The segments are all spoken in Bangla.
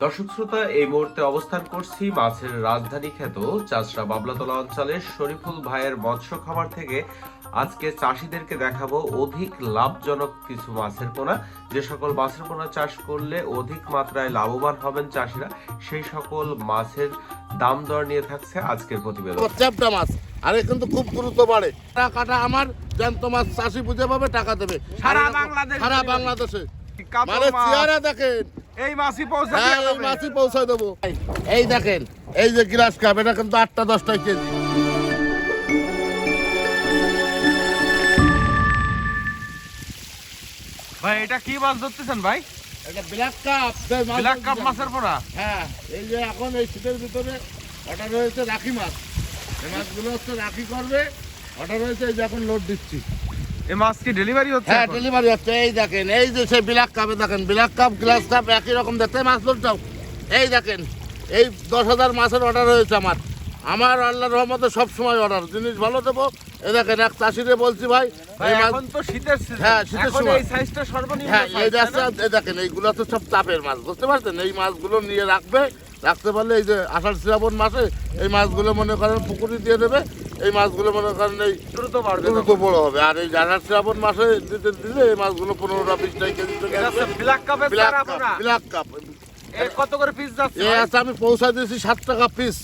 দর্শক শ্রোতা, এই মুহূর্তে অবস্থান করছি মাছের রাজধানী খ্যাত চাষড়া বাবলাতলা অঞ্চলের শরীফুল ভাইয়ের মৎস্য খামার থেকে। আজকে চাষিদেরকে দেখাবো অধিক লাভজনক কিছু মাছের পোনা, যে সকল মাছের পোনা চাষ করলে অধিক মাত্রায় লাভবান হবেন চাষিরা, সেই সকল মাছের দাম দর নিয়ে থাকছে আজকের প্রতিবেদন। চ্যাপটা মাছ আরে কিন্তু খুব দ্রুত বাড়ে। টাকাটা আমার জ্যান্ত মাছ চাষি বুঝে পাবে, টাকা দেবে সারা বাংলাদেশে। মানে চেহারা দেখেন, এই মাছই পৌঁছায় দেবো। এই দেখেন, এই যে গ্লাস কাপ, এটা কিন্তু 8-10 কেজি। ভাই এটা কি মাছ ধরতেছেন ভাই? এটা ব্ল্যাক কাপ। ব্ল্যাক কাপ মাছের পোনা। হ্যাঁ, এই যে এখন এই শীতের ভিতরে অর্ডার হয়েছে রাখি মাছ। এই মাছগুলো হচ্ছে রাখি করবে, অর্ডার হয়েছে। এই যে এখন লোড দিচ্ছি। এই মাছ কি ডেলিভারি হচ্ছে? হ্যাঁ, ডেলিভারি হচ্ছে। এই দেখেন, এই যে সেই ব্ল্যাক কাপে দেখেন, ব্ল্যাক কাপ গ্লাস কাপ একই রকম দেখতে। মাছ লোডটাও এই দেখেন, এই 10,000 মাছের অর্ডার হয়েছে আমার আল্লাহর রহমতে সব সময় অর্ডার, জিনিস ভালো দেবো। এই দেখেন, এক চাষিরে বলছি ভাই এখন তো শীতের সিজন। হ্যাঁ, শীতের সময় এই সাইজটা সর্বনিম্ন। হ্যাঁ, এই দেখেন, এইগুলো তো সব চাপের মাছ, বুঝতে পারছেন? এই মাছগুলো নিয়ে রাখতে পারলে এই যে আষাঢ় শ্রাবণ মাসে এই মাছগুলো মনে করেন পুকুরি দিয়ে দেবে। এই মাছগুলো মনে করেন এই দ্রুত বড় হবে। আর এই আষাঢ় শ্রাবণ মাসে দিলে এই মাছগুলো 15-20 কেজি ব্ল্যাক কাপ। কত করে পিস যাচ্ছে? আমি পৌঁছা দিয়েছি 7 টাকা পিস।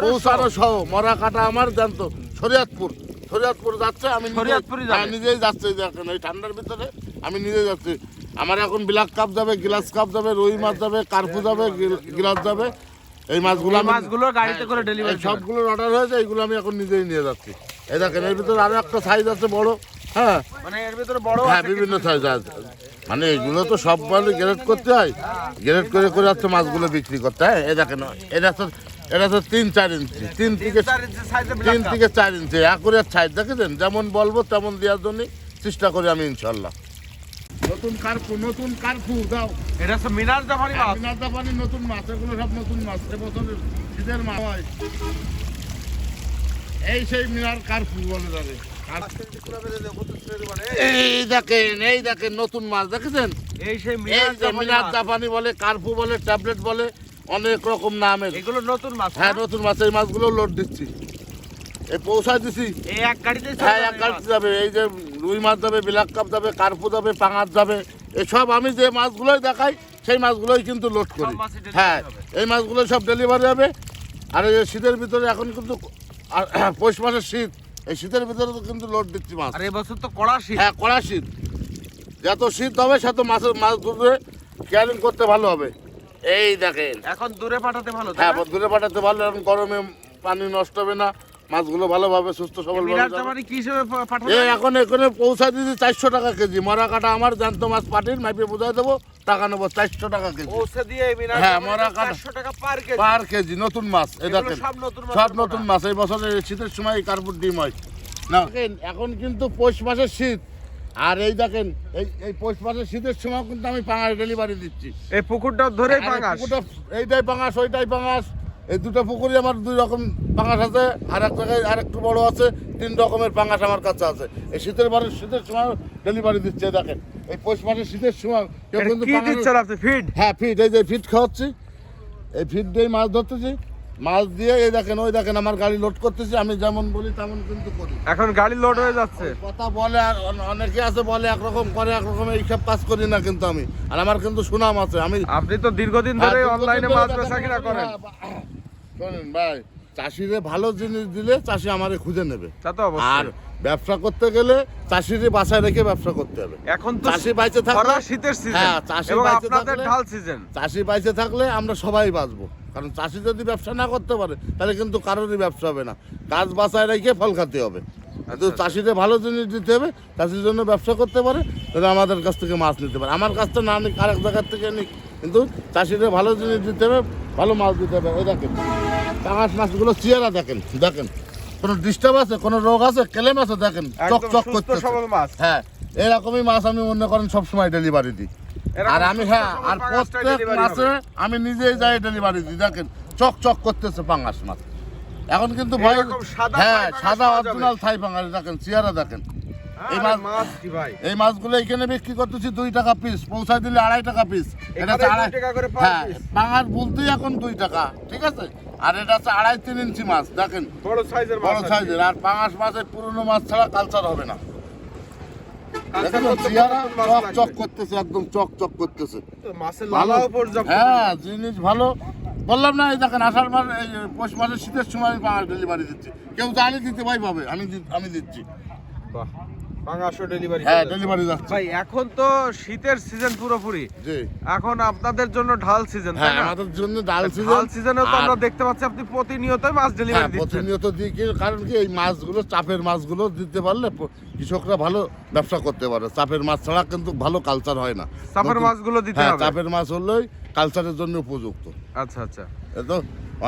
পৌঁছানো সহ মরা কাটা আমার জানতো শরীয়তপুর যাচ্ছে। আমি নিজেই যাচ্ছি। দেখেন, এই ঠান্ডার ভিতরে আমি নিজেই যাচ্ছি। আমার এখন ব্ল্যাক কাপ যাবে, গ্লাস কাপ যাবে, রুই মাছ যাবে, কার্পু যাবে, গ্লাস যাবে। এই মাছগুলো গাড়িতে করে ডেলিভারি, সবগুলোর অর্ডার হয়েছে। এইগুলো আমি এখন নিজেই নিয়ে যাচ্ছি। এই দেখেন, এর ভিতরে আরো একটা সাইজ আছে বড়। হ্যাঁ, মানে এর ভিতরে বড়, হ্যাঁ, বিভিন্ন সাইজ আছে। মানে এগুলো তো সব ভালো গ্রেড করতে হয়, গ্রেড করে হচ্ছে মাছগুলো বিক্রি করতে হয়। এই দেখেন, এটা তো 3-4 ইঞ্চি, 3 থেকে 4 ইঞ্চি অ্যাকুরেট সাইজ। দেখেছেন, যেমন বলবো তেমন দেওয়ার জন্য চেষ্টা করি আমি, ইনশাল্লাহ। নতুন কার্পু দাও। এটা তো মিনার জাপানি মাছ। মিনার জাপানি নতুন মাছ, এগুলো সব নতুন মাছ। এবছরের শীতের মাছ হয়। এই সেই মিনার কার্পু বলে যাবে। এই দেখেন নতুন মাছ, দেখেছেন? এই সেই মিনার জাপানি বলে, কার্পু বলে, ট্যাবলেট বলে, অনেক রকম নামের। এগুলো নতুন মাছ। হ্যাঁ, নতুন মাছ। এই মাছগুলো লোড দিচ্ছি, এই পৌঁছায় দিছি। এই এক গাড়িতে? হ্যাঁ, এক গাড়িতে যাবে। এই যে রুই মাছ যাবে, ব্ল্যাক কাপ যাবে, কার্পু যাবে, পাঙাশ যাবে। এসব আমি যে মাছগুলোই দেখাই সেই মাছগুলোই কিন্তু লোড করি। হ্যাঁ, এই মাছগুলো সব ডেলিভারি হবে। আর এই শীতের ভিতরে এখন কিন্তু পৌষ মাসের শীত, এই শীতের ভিতরে তো কিন্তু লোড দিচ্ছি মাছ। আর এবছর তো কড়া শীত। হ্যাঁ, কড়া শীত। যত শীত হবে তত মাছ ধরে কেয়ারিং করতে ভালো হবে। এই দেখেন, এখন দূরে পাঠাতে ভালো। হ্যাঁ, দূরে পাঠাতে ভালো। এখন গরমে পানি নষ্ট হবে না, মাছগুলো ভালোভাবে সুস্থ সবল এখন এখানে পৌঁছা দিচ্ছি 400 টাকা কেজি। মরা কাটা আমার জ্যান্ত মাছ পাটির মাইপে বোঝাই দেবো, টাকা নেবো 400 টাকা কেজি। হ্যাঁ, মরা কাটা পার কেজি নতুন মাছ। এই দেখেন, সব নতুন মাছ। এই বছরের শীতের সময় কার্পুর ডিম হয় না। এখন কিন্তু পৌষ মাসের শীত। আর এই দেখেন, এই পৌষ মাসের শীতের সময় কিন্তু আমি পাঙাশ ডেলিভারি দিচ্ছি। এই পুকুরটা ধরে পাঙাশ, এইটাই পাঙাশ, ওইটাই পাঙাশ। এই দুটো পুকুরে আমার 2 রকম পাঙাশ আছে। আর এক জায়গায় আরেকটু বড় আছে। 3 রকমের পাঙাশ আমার কাছে আছে। এই শীতের সময় ডেলিভারি দিচ্ছে। দেখেন, এই পৌষ মাসের শীতের সময় কেউ কিন্তু ফিড। হ্যাঁ, ফিড। এই যে ফিড খাওয়াচ্ছি, এই ফিড দিয়ে মাছ ধরতেছি। মাছ দিয়ে এই দেখেন, ওই দেখেন আমার গাড়ি লোড করতেছি। আমি যেমন বলি তেমন কিন্তু করি। এখন গাড়ি লোড হয়ে যাচ্ছে। কথা বলে, আর অনেকে আছে বলে একরকম করে, একরকম এইসব কাজ করি না কিন্তু আমি। আর আমার কিন্তু সুনাম আছে। আপনি তো দীর্ঘদিন ধরে অনলাইনে মাছ বেচা করেন। শোনেন ভাই, চাষিরে ভালো জিনিস দিলে চাষি আমারে খুঁজে নেবে। আর ব্যবসা করতে গেলে চাষিরে বাসায় রেখে ব্যবসা করতে হবে। এখন তো চাষি বাইচে থাকলে, শীতের সিজন। হ্যাঁ, চাষি বাইচে থাকলে আমরা সবাই বাঁচবো। কারণ চাষি যদি ব্যবসা না করতে পারে তাহলে কিন্তু কারোরই ব্যবসা হবে না। কাজ বাঁচায় রেখে ফল খেতে হবে। কিন্তু চাষিরে ভালো জিনিস দিতে হবে, চাষির জন্য ব্যবসা করতে পারে, তাহলে আমাদের কাছ থেকে মাছ নিতে পারে। আমার কাছ থেকে না নিক, আরেক জায়গার থেকে নিক, কিন্তু চাষিরে ভালো জিনিস দিতে হবে, ভালো মাছ দিতে হবে। এই দেখেন, পাঙাশ মাছগুলো চেহারা দেখেন, কোনো ডিস্টার্ব আছে, কোনো রোগ আছে, কেলেম আছে, দেখেন চকচক করতে। হ্যাঁ, এরকমই মাছ আমি মনে করেন সবসময় ডেলিভারি দিই। আর আমি, হ্যাঁ, আর প্রত্যেক মাসে আমি নিজেই যাই ডেলিভারি দিই। দেখেন, চকচক করতেছে পাঙাশ মাছ। এখন কিন্তু ভাই, হ্যাঁ, সাদা অরিজিনাল থাই পাঙাশ। দেখেন চেহারা, দেখেন এই আরে মাছ মাছ কি ভাই? এই মাছগুলো এখানে বিক্রি করতেছি 2 টাকা পিস, পৌঁছায় দিলে 2.5 টাকা পিস। এটা হচ্ছে এখানে 2 টাকা করে per হ্যাঁ, piece? পাঙাশ বলতেই এখন 2 টাকা, ঠিক আছে। আর এটা হচ্ছে 2.5-3 ইঞ্চি মাছ, দেখেন বড় সাইজের মাছ। বড় সাইজের। আর পাঙাশ মাছের পুরনো মাছ ছাড়া কালচার হবে না। কালচার দেখেন করতে চেহারা কতক্ষণ মাছ চক লাগবে? চক করতেছে, একদম চক চক করতেছে। তো মাছের ভালো, লালাও পর্যাপ্ত। হ্যাঁ জিনিস ভালো। বললাম না, এই দেখেন আষাঢ় মাস, এই পৌষ মাসের শীতের সময় আমি পাঙাশ ডেলিভারি দিচ্ছি। কেউ জানি দিতে ভাই পাবে, আমি দিচ্ছি। বাহ, পাঙাশও ডেলিভারি। হ্যাঁ ডেলিভারি যাচ্ছে। ভাই এখন তো শীতের সিজন পুরোপুরি, জি এখন আপনাদের জন্য ঢাল সিজন, তাই হ্যাঁ, না? আমাদের জন্য ডাল ঢাল সিজনেও তো আর- আমরা দেখতে পাচ্ছি আপনি প্রতিনিয়তই মাছ ডেলিভারি হ্যাঁ, দিচ্ছেন। প্রতিনিয়ত দিই কারণ কি এই মাছগুলো, চাপের মাছগুলো দিতে পারলে কৃষকরা ভালো ব্যবসা করতে পারে। চাপের মাছ ছাড়া কিন্তু ভালো কালচার হয় না। চাপের নতুন- মাছগুলো দিতে হ্যাঁ, হবে। চাপের মাছ হলেই কালচারের জন্য উপযুক্ত। আচ্ছা আচ্ছা। এ তো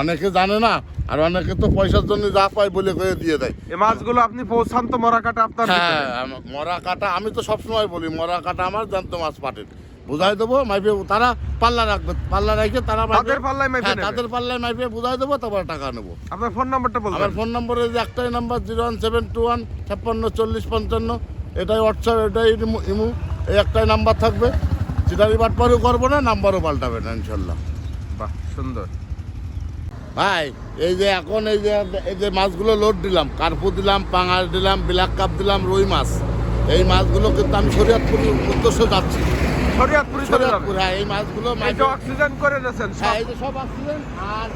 অনেকে জানে না, আর অনেকে তো পয়সার জন্য যা পায় বলে করে দিয়ে দেয়। এই মাছগুলো আপনি পৌঁছান তো মরা কাটা আপনার হ্যাঁ, ভিতরে? মরা কাটা আমি তো সবসময় বলি, মরা কাটা আমার জ্যান্ত মাছ পাটের বুঝাই দেবো, মাইপে তারা পাল্লা রাখবে, পাল্লা রেখে তারা তাদের পাল্লায় মাইপে হ্যাঁ, নেবে? তাদের পাল্লায় মাইপে বুঝাই দেবো, তারপর টাকা নেবো। আপনার ফোন নাম্বারটা আমার বলবেন। ফোন নম্বরে যে একটাই নাম্বার 01721 56 40 55, এটাই হোয়াটসঅ্যাপ, এটাই ইমু, এই একটাই নাম্বার থাকবে। চিটারি বাটপারও করবো না, নাম্বারও পাল্টাবে না ইনশাল্লাহ। বাহ সুন্দর। ভাই এই যে এখন এই যে মাছগুলো লোড দিলাম, কার্পু দিলাম, পাঙাশ দিলাম, ব্ল্যাক কাপ দিলাম, রুই মাছ, এই মাছগুলো কিন্তু আমি শরীয়তপুর উদ্দেশ্য যাচ্ছি। শরীয়তপুরে চলে যাবে। শরীয়তপুর, হ্যাঁ, এই মাছগুলো এই যে অক্সিজেন করে দিয়েছেন সব। হ্যাঁ, এই যে সব অক্সিজেন। আর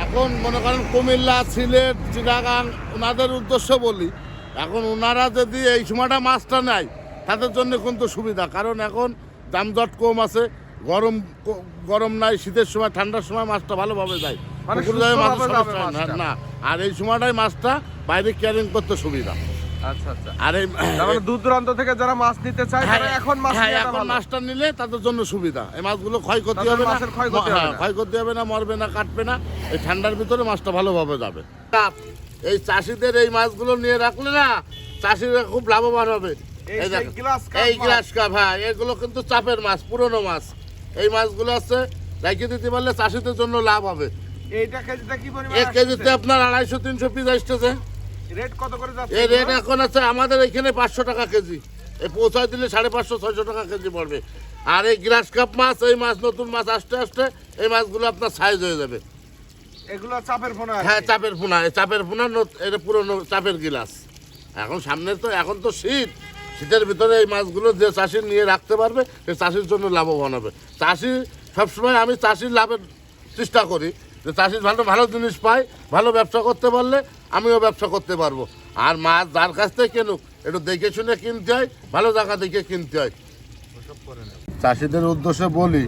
এখন মনে করেন কুমিল্লা, সিলেট, চিটাগাং, ওনাদের উদ্দেশ্য বলি, এখন ওনারা যদি এই সময়টা মাছটা নেয় তাদের জন্য কিন্তু সুবিধা, কারণ এখন দামদর কম আছে, গরম নাই, শীতের সময় ঠান্ডার সময় মাছটা ভালোভাবে যায়, মানে পুকুরে যায়, মাছের সুস্থভাবে যাবে সমস্যা হয় মাছটা। না। আর এই সময়টাই মাছটা বাইরে ক্যারিং করতে সুবিধা। আচ্ছা আচ্ছা। আর এই তার মানে দূর দূরান্ত থেকে যারা মাছ নিতে চায় তারা এখন মাছ হ্যাঁ, নেওয়াটা এখন ভালো। মাছটা নিলে তাদের জন্য সুবিধা। এই মাছগুলো ক্ষয়ক্ষতি তাদের হবে না, মাছের ক্ষয়ক্ষতি হবে হ্যাঁ, না। ক্ষয়ক্ষতি হবে না, মরবে না, কাটবে না। এই ঠান্ডার ভিতরে মাছটা ভালোভাবে যাবে। এই চাষিদের এই মাছগুলো নিয়ে রাখলে না, চাষিরা খুব লাভবান হবে। এই এই সেই দেখেন, গ্লাস কাপ এই মাছ। গ্লাস কাপ, হ্যাঁ, এগুলো কিন্তু চাপের মাছ, পুরনো মাছ। এই মাছগুলো আছে রেখে দিতে পারলে চাষিদের জন্য লাভ হবে। এইটা কেজিটা কি পরিমাণ? এক কেজিতে আপনার 250-300 পিস আসতেছে। রেট কত করে যাচ্ছে? এই রেট এখন আছে আমাদের এখানে 500 টাকা কেজি, এই পৌঁছায় দিলে 550-600 টাকা কেজি পড়বে। আর এই গ্লাস কাপ মাছ, এই মাছ নতুন মাছ আসতে আসতে এই মাছগুলো আপনার সাইজ হয়ে যাবে। এগুলো চাপের ফোনা। হ্যাঁ, চাপের পোনা, এই চাপের পোনা, এটা পুরনো চাপের গিলাস। এখন সামনে তো, এখন তো শীতের ভিতরে এই মাছগুলো যে চাষি নিয়ে রাখতে পারবে সে চাষির জন্য লাভবান হবে। চাষি সবসময়, আমি চাষির লাভের চেষ্টা করি যে চাষির ভালো জিনিস পায়, ভালো ব্যবসা করতে পারলে আমিও ব্যবসা করতে পারবো। আর মাছ যার কাছ থেকে কেনুক একটু দেখে শুনে কিনতে হয়, ভালো জায়গা দেখে কিনতে হয়। চাষিদের উদ্দেশ্যে বলি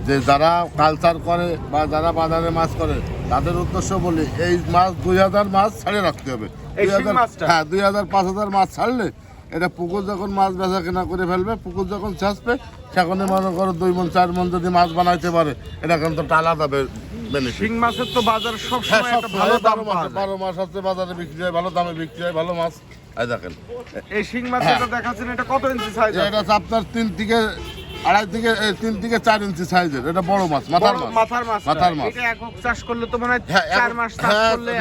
যে যারা কালচার করে বা যারা বাজারে মাছ করে তাদের উদ্দেশ্য বলি, এই মাছ 2000 মাছ ছাড়ে রাখতে হবে। এই শিং মাছটা? হ্যাঁ, 2000-5000 মাছ ছাড়লে এটা পুকুর যখন মাছ বেচা কেনা করে ফেলবে, পুকুর যখন চাষবে, সেখানে মনে করো 2 মণ 4 মণ যদি মাছ বানাইতে পারে, এটা কিন্তু একটা আলাদা বেনিফিট। শিং মাছের তো বাজার সব হ্যাঁ, সময় সব একটা ভালো দাম পাওয়া যায়। 12 মাস হচ্ছে বাজারে বিক্রি হয়, ভালো দামে বিক্রি হয়, ভালো মাছ। এই দেখেন, এই শিং মাছ যেটা দেখাচ্ছেন এটা কত ইঞ্চি সাইজ? এটা হচ্ছে আপনার 3 থেকে 4 ইঞ্চি সাইজের, এটা বড় মাছ, মাথার মাছ। মাথার মাছ। মাথার মাছ। এটা একক চাষ করলে তো মনে হয় হ্যাঁ, 4 মাস চাষ হ্যাঁ, করলে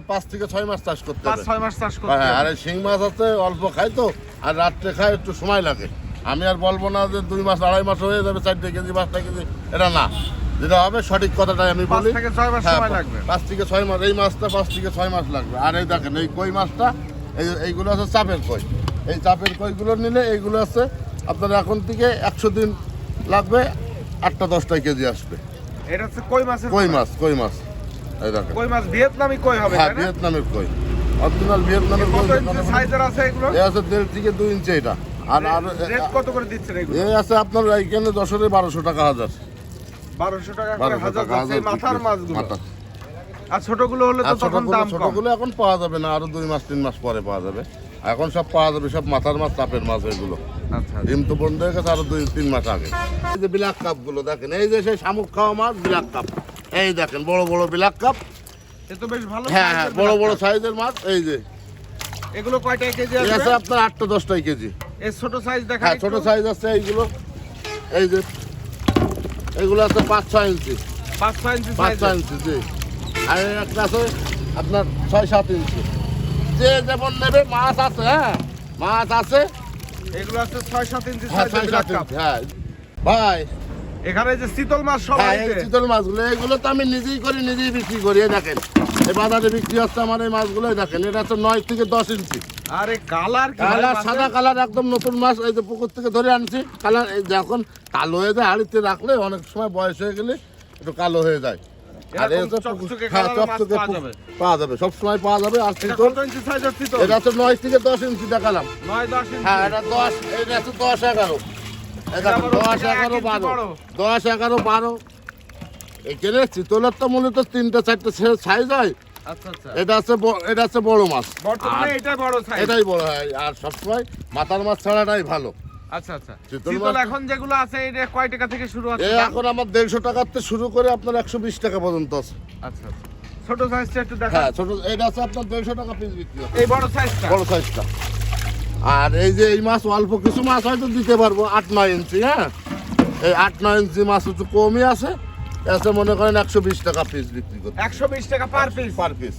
5 থেকে 6 মাস চাষ করতে হবে। 5-6 মাস চাষ করতে হ্যাঁ, আর হবে। এই শিং মাছ আছে অল্প খাই তো, আর রাত্রে খাই একটু সময় লাগে। আমি আর বলবো না যে 2 মাস 2.5 মাস হয়ে যাবে 4 কেজি 5 কেজি, এটা না। যেটা হবে সঠিক কথাটাই আমি 5 বলি। থেকে 6 মাস হ্যাঁ, সময় লাগবে। 5 থেকে 6 মাস, এই মাছটা 5 থেকে 6 মাস লাগবে। আর এই দেখেন এই কই মাছটা, এইগুলো আছে চাপের কই। এই চাপের কইগুলো নিলে এইগুলো আছে আপনার এখন থেকে 100 দিন লাগবে, 8-10 কেজি আসবে। এটা হচ্ছে কই মাছের কই পোনা। মাছ, এই দেখেন। কই মাছ ভিয়েতনামি কই হবে হ্যাঁ, তাই না? ভিয়েতনামের কই, অরিজিনাল ভিয়েতনামের কই। কত ইঞ্চি সাইজের আছে এগুলো? এ আছে 1.5 থেকে 2 ইঞ্চি এটা। আর রেট কত করে দিচ্ছেন এগুলো? এই আছে আপনার এইখানে 10-এ 1200 টাকা হাজার। 1200 টাকা করে 1200 হাজার টাকা যাচ্ছে এই মাথার বিক্রি। মাছগুলো। মাথা। আর ছোটগুলো হলে তো আর তখন দাম কম। ছোটগুলো এখন পাওয়া যাবে না, আরো 2 মাস 3 মাস পরে পাওয়া যাবে। এখন সব পাওয়া যাবে, সব মাথার মাছ, চাপের মাছ এগুলো। আচ্ছা। ডিম তো বন্ধ হয়ে গেছে আরো 2-3 মাস আগে। এই যে ব্ল্যাক কাপ গুলো দেখেন, এই যে সেই শামুক খাওয়া মাছ ব্ল্যাক কাপ, এই দেখেন বড় বড় ব্ল্যাক কাপ। এ তো বেশ ভালো হ্যাঁ, হ্যাঁ, size-এর বড় বড় বিলাস। সাইজের মাছ। এই যে এগুলো কয়টা কেজি এই আছে আছে? আপনার 8-10 কেজি। এই ছোট সাইজ দেখা হ্যাঁ, ছোট সাইজ আছে এইগুলো। এই যে এইগুলো আছে 5-6 ইঞ্চি, 5-6 ইঞ্চি 5-6 সাইজ। ইঞ্চি, জি। আর এই একটা আছে আপনার 6-7 ইঞ্চি। যে যেমন নেবে মাছ আছে, হ্যাঁ, মাছ আছে। এগুলো আছে 6-7 ইঞ্চি হ্যাঁ সাইজের 6-7 কাপ। ইঞ্চি, হ্যাঁ ভাই। এখানে যে শীতল মাছ সব হ্যাঁ এই আছে। চিতল মাছগুলো এগুলো তো আমি নিজেই করি, নিজেই বিক্রি করি। এই দেখেন এই বাজারে বিক্রি হচ্ছে আমার এই মাছগুলোই দেখেন, এটা হচ্ছে 9 থেকে 10 ইঞ্চি। আরে কালার কি কালার ভাই সাদা মাছের? কালার, একদম নতুন মাছ, এই যে পুকুর থেকে ধরে আনছি। কালার এই যখন কালো হয়ে যায় হাড়িতে রাখলে অনেক সময় বয়স হয়ে গেলে একটু কালো হয়ে যায়। আর এই এরকম হচ্ছে চকচকে হ্যাঁ কালারের মাছ চকচকে পাওয়া যাবে। পাওয়া যাবে, সবসময় পাওয়া যাবে। আর এটা চিতল কত ইঞ্চি সাইজের শীতল? এটা হচ্ছে 9 থেকে 10 ইঞ্চি দেখালাম। 9-10 ইঞ্চি। হ্যাঁ এটা 10, এটা হচ্ছে 10-11। এই দেখেন আবার ওর 10, থেকে 11, 1 ইঞ্চি 12, বড়। 10, 11, 12। এখানে চিতলের তো মূলত 3-4টে সাইজ হয়। আচ্ছা আচ্ছা। এটা হচ্ছে বড় মাছ। বর্তমানে আর এটা বড় সাইজ। এটাই বড় হয়, আর সবসময় মাথার মাছ ছাড়াটাই ভালো। আচ্ছা আচ্ছা। চিতল শীতল মাছ- এখন যেগুলো আছে এটা কয় টাকা থেকে শুরু আছে? এখন আমার 150 টাকার থেকে শুরু করে আপনার 120 টাকা পর্যন্ত আছে। আচ্ছা আচ্ছা। ছোট সাইজটা একটু দেখা। হ্যাঁ ছোট, এটা আছে আপনার 150 টাকা পিস বিক্রি হয়, এই বড় সাইজটা। বড় সাইজটা। আর এই যে এই মাছ অল্প কিছু মাছ হয়তো দিতে পারবো 8-9 ইঞ্চি। হ্যাঁ এই 8-9 ইঞ্চি মাছ একটু কমই আছে, এসে মনে করেন 120 টাকা পিস বিক্রি করতে 120 টাকা পার পিস। Per piece.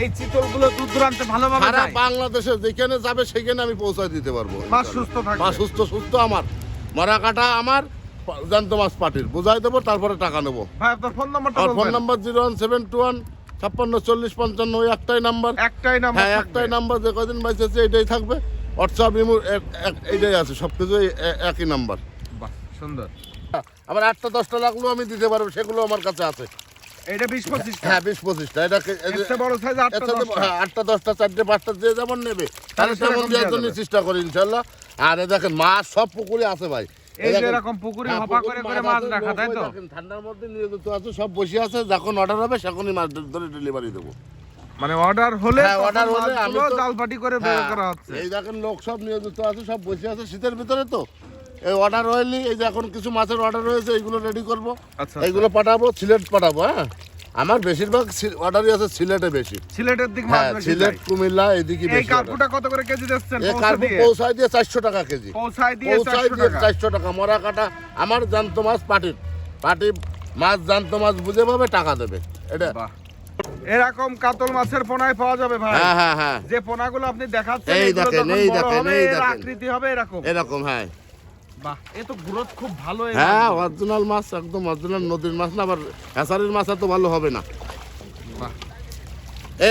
এই চিতলগুলো দূর দূরান্তে ভালোভাবে সারা যায়। বাংলাদেশে যেখানে যাবে সেখানে আমি পৌঁছায় দিতে পারবো। মাছ সুস্থ থাকবে। মাছ সুস্থ আমার, মরা কাটা আমার, জ্যান্ত মাছ পাটির বুঝাই দেবো, তারপরে টাকা নেবো। ভাই আপনার ফোন নাম্বারটা আর ফোন বলবেন। নাম্বার 01721 56 40 55, ওই একটাই নাম্বার। একটাই নাম্বার। হ্যাঁ একটাই নাম্বার, যে কদিন বাইসেছে এটাই থাকবে। হোয়াটসঅ্যাপ ইমো এইটাই আছে, সব কিছু একই নাম্বার। বাহ সুন্দর। আবার 8টা-10টা লাগলেও আমি দিতে পারবো, সেগুলো আমার কাছে আছে। এটা 20-25 টাকা। হ্যাঁ 20-25টা। এটা এর বড় সাইজ 8-10 হ্যাঁ 8টা-10টা 4টে-5টা যে যেমন নেবে তাহলে সেরকম তেমন দেওয়ার দেয়া জন্য যাবে। চেষ্টা করি ইনশাল্লাহ। আর এই দেখেন মাছ সব পুকুরে আছে ভাই। এই যে দেখেন, এরকম পুকুরে হ্যাঁ, হপা পুকুরে করে মাছ আছে, রাখা, তাই ওই তো? দেখেন ঠান্ডার মধ্যে নিয়োজিত আছে, সব বসে আছে। যখন অর্ডার হবে সেখনই মাছ ধরে ডেলিভারি দেবো। মানে অর্ডার হলে হ্যাঁ, তখন order হলে আমি মাছগুলো তো- জালপাটি করে বের হ্যাঁ, করা হচ্ছে। এই দেখেন লোক সব নিয়োজিত আছে, সব বসে আছে শীতের ভিতরে তো। এই অর্ডার হয়নি, এই যে এখন কিছু মাছের অর্ডার হয়েছে, এইগুলো রেডি করবো। আচ্ছা, এইগুলো পাঠাবো, সিলেট পাঠাবো। হ্যাঁ আমার বেশিরভাগ অর্ডারই আছে সিলেটে বেশি। সিলেটের দিক মাছ হ্যাঁ বেশি সিলেট যায়। কুমিল্লা এদিকে এই বেশি order। কার্পুটা কত করে কেজি দিচ্ছেন? এই কার্পু পৌঁছায় দিয়ে 400 টাকা কেজি। পৌঁছায় দিয়ে পৌঁছায় 400 দিয়ে টাকা। 400 টাকা। মরা কাটা আমার জ্যান্ত মাছ পাটির, পাটি মাছ জ্যান্ত মাছ বুঝে পাবে, টাকা দেবে। এটা বাহ। এরকম কাতল মাছের পোনায় পাওয়া যাবে ভাই। হ্যাঁ হ্যাঁ হ্যাঁ যে পোনাগুলো আপনি দেখাচ্ছেন এই এগুলো দেখেন, যখন এই বড় দেখেন, হবে, এই এর দেখেন। আকৃতি হবে এরকম। এরকম। হ্যাঁ বাহ, এ তো গ্রোথ খুব ভালো। এই হ্যাঁ মাছগুলো। অরিজিনাল মাছ, একদম অরিজিনাল নদীর মাছ না, আবার হ্যাসারির মাছ এত ভালো হবে না। বাহ।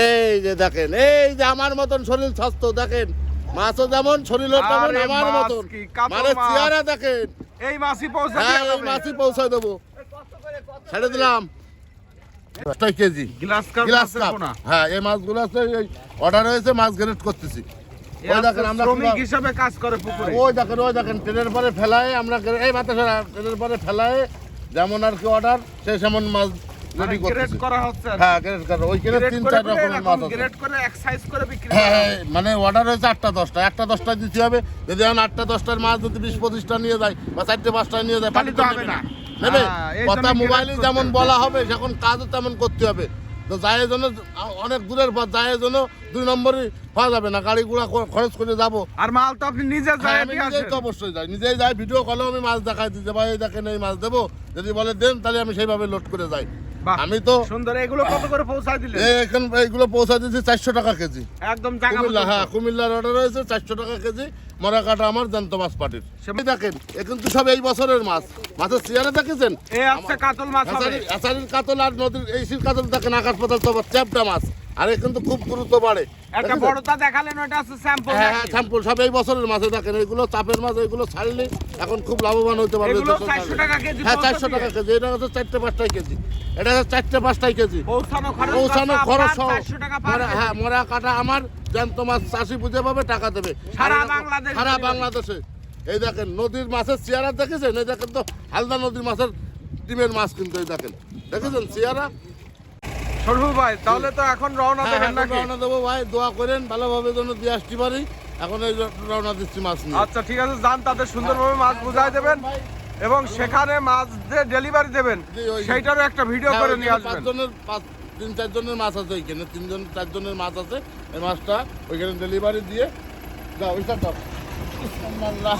এই যে দেখেন, এই যে আমার মতন শরীর স্বাস্থ্য দেখেন, মাছও যেমন শরীরও তেমন আরে আমার মাছ মতন। কি, কাতল মানে মাছ। চেহারা দেখেন। এই মাছই পৌঁছে হ্যাঁ দিয়ে এই যাবে। মাছই পৌঁছায় দেবো, ছেড়ে দিলাম 10 কেজি গ্লাস কাপ গ্লাস মাছের কাপ। পোনা। হ্যাঁ এই মাছগুলো আছে, অর্ডার হয়েছে, মাছ গ্রেড করতেছি। এ ওই আছে দেখেন আমরা শ্রমিক হিসাবে কাজ করে পুকুরে। ওই দেখেন ট্রেনের পরে ফেলায় আমরা এই বাতাসা ট্রেনের পরে ফেলায় যেমন আর কি অর্ডার, সেই সেমন মাছ রেডি গ্রেড করতেছি। করা হচ্ছে। হ্যাঁ গ্রেড করা, ওইখানে 3-4 রকমের মাছ আছে। গ্রেড করে এক সাইজ করে বিক্রি হ্যাঁ করা হ্যাঁ, মানে অর্ডার হয়েছে 8টা-10টা, 1টা-10টা দিতে হবে। যদি এখন 8টা-10টার মাছ যদি 20-25টা নিয়ে যায় বা 4টে-5টা নিয়ে যায়, তাহলে পানি তো তো হবে নেবে না। না, নেবে। হ্যাঁ, এই কথা জন্য মোবাইলে grade যেমন করতে বলা হবে, সেখন কাজও তেমন করতে হবে। তো যায় জন্য অনেক দূরের পথ, যায় জন্য 2 নম্বরই পাওয়া যাবে না, গাড়ি ঘোড়া খরচ করে যাবো। আর মাল তো আপনি নিজে হ্যাঁ, যায় আমি দিয়ে নিজেই আসেন। তো অবশ্যই যাই, নিজেই যাই, ভিডিও কলেও আমি মাছ দেখাই দিতে, ভাই এই দেখেন এই মাছ দেবো, যদি বলে দেন তাহলে আমি সেইভাবে লোড করে যাই। বাহ, আমি তো সুন্দর। এগুলো কত করে পৌঁছায় দিলেন? এখন এইগুলো পৌঁছা দিচ্ছি 400 টাকা কেজি। একদম জায়গা কুমিল্লা, মতো। হ্যাঁ কুমিল্লার অর্ডার হয়েছে 400 টাকা কেজি। মরা কাটা আমার জ্যান্ত মাছ পাটির। সেটাই দেখেন, এ কিন্তু সব এই বছরের মাছ। মাছের চেয়ারে দেখেছেন, এ আছে কাতল মাছ হবে। আষাঢ়ির কাতল আর নদীর এই শীত কাতল দেখেন, আকাশ পাতাল তো চ্যাপটা মাছ। আর এ কিন্তু খুব দ্রুত বাড়ে। একটা দেখেছেন? বড়টা দেখালেন, ওটা আছে স্যাম্পল। হ্যাঁ হ্যাঁ স্যাম্পল সব এই বছরের মাছে দেখেন, এইগুলো চাপের মাছ, এইগুলো ছাড়লে এখন খুব লাভবান হতে পারবে। এগুলো দেশের 400 টাকা কেজি হ্যাঁ পৌঁছে 400 টাকা দিয়ে। কেজি। এটা হচ্ছে 4টে-5টাই কেজি, এটা হচ্ছে 4টে-5টাই কেজি। পৌঁছানো খরচ পৌঁছানো খরচ সহ 400 টাকা পার কেজি। হ্যাঁ মরা কাটা আমার জ্যান্ত মাছ চাষি বুঝে পাবে, টাকা দেবে সারা আর এরকম- বাংলাদেশে সারা delivery। বাংলাদেশে। এই দেখেন নদীর মাছের চেয়ারা দেখেছেন, এই দেখেন তো হালদা নদীর মাছের ডিমের মাছ, কিন্তু এই দেখেন, দেখেছেন চেয়ারা। সরফুল ভাই, তাহলে তো এখন রওনা হ্যাঁ দেবেন এখন নাকি? রওনা দেবো ভাই, দোয়া করেন ভালোভাবে যেন দিয়ে আসতে পারি। এখন এই রওনা দিচ্ছি মাছ নিয়ে। আচ্ছা ঠিক আছে, যান, তাদের সুন্দরভাবে মাছ বুঝাই দেবেন এবং সেখানে মাছ যে ডেলিভারি দেবেন জি, ওই- সেইটারও একটা ভিডিও হ্যাঁ, করে নিয়ে ওইখানে আসবেন। 3-4 জনের মাছ আছে, ওইখানে 3-4 জনের মাছ আছে। এই মাছটা ওইখানে ডেলিভারি দিয়ে যাও, ওইটা দাও। বিসমিল্লাহ।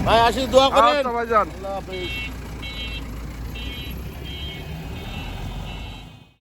ভাই আসি, দোয়া করেন। আচ্ছা ভাইজান। আল্লাহ হাফেজ।